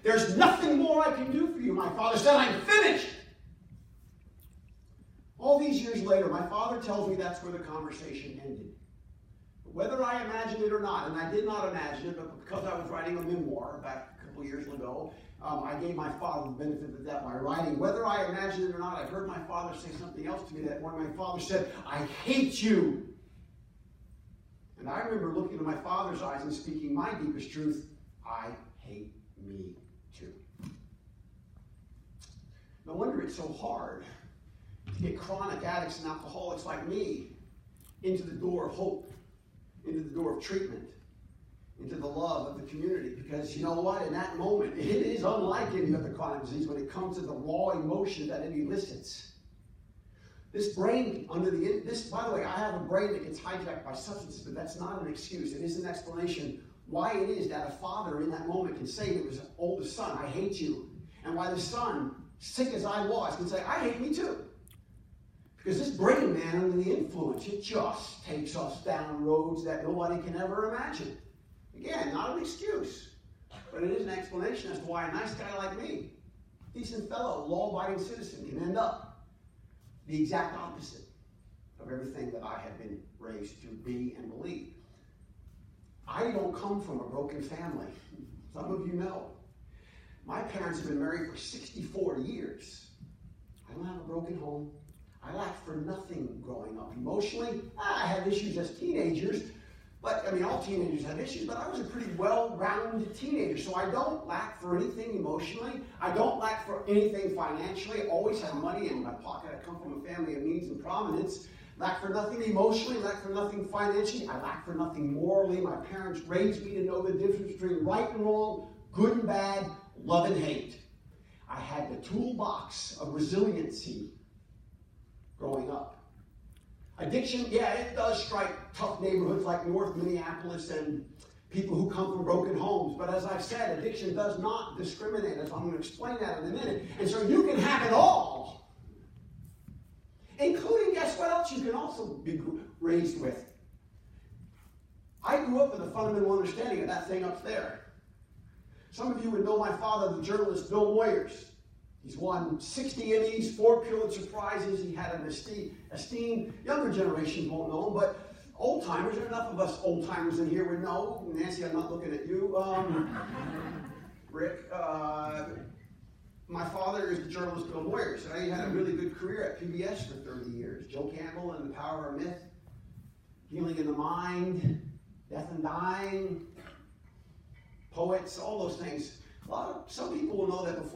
There's nothing more I can do for you. My father said, I'm finished. All these years later, my father tells me that's where the conversation ended. But whether I imagined it or not, and I did not imagine it, but because I was writing a memoir back a couple years ago, I gave my father the benefit of that by writing. Whether I imagined it or not, I heard my father say something else to me that morning. My father said, I hate you. And I remember looking into my father's eyes and speaking my deepest truth, I hate me too. No wonder it's so hard to get chronic addicts and alcoholics like me into the door of hope, into the door of treatment, into the love of the community. Because you know what? In that moment, it is unlike any other chronic disease when it comes to the raw emotion that it elicits. This brain, by the way, I have a brain that gets hijacked by substances, but that's not an excuse. It is an explanation why it is that a father in that moment can say to his oldest son, I hate you. And why the son, sick as I was, can say, I hate me too. Because this brain, man, under the influence, it just takes us down roads that nobody can ever imagine. Again, not an excuse, but it is an explanation as to why a nice guy like me, decent fellow, law-abiding citizen, can end up the exact opposite of everything that I have been raised to be and believe. I don't come from a broken family. Some of you know. My parents have been married for 64 years. I don't have a broken home. I lacked for nothing growing up. Emotionally, I had issues as teenagers, but I mean, all teenagers have issues, but I was a pretty well-rounded teenager, so I don't lack for anything emotionally. I don't lack for anything financially. I always have money in my pocket. I come from a family of means and prominence. Lack for nothing emotionally, lack for nothing financially. I lack for nothing morally. My parents raised me to know the difference between right and wrong, good and bad, love and hate. I had the toolbox of resiliency growing up. Addiction, yeah, it does strike tough neighborhoods like North Minneapolis and people who come from broken homes. But as I've said, addiction does not discriminate. As I'm going to explain that in a minute. And so you can have it all. Including, guess what else you can also be raised with? I grew up with a fundamental understanding of that thing up there. Some of you would know my father, the journalist Bill Moyers. He's won 60 Emmys, 4 Pulitzer Prizes. He had an esteemed, younger generations won't know him, but old-timers, there are enough of us old-timers in here would know. Nancy, I'm not looking at you. Rick, my father is the journalist Bill Moyers. He had a really good career at PBS for 30 years. Joe Campbell and The Power of Myth, Healing in the Mind, Death and Dying, Poets, all those things. Some people will know that before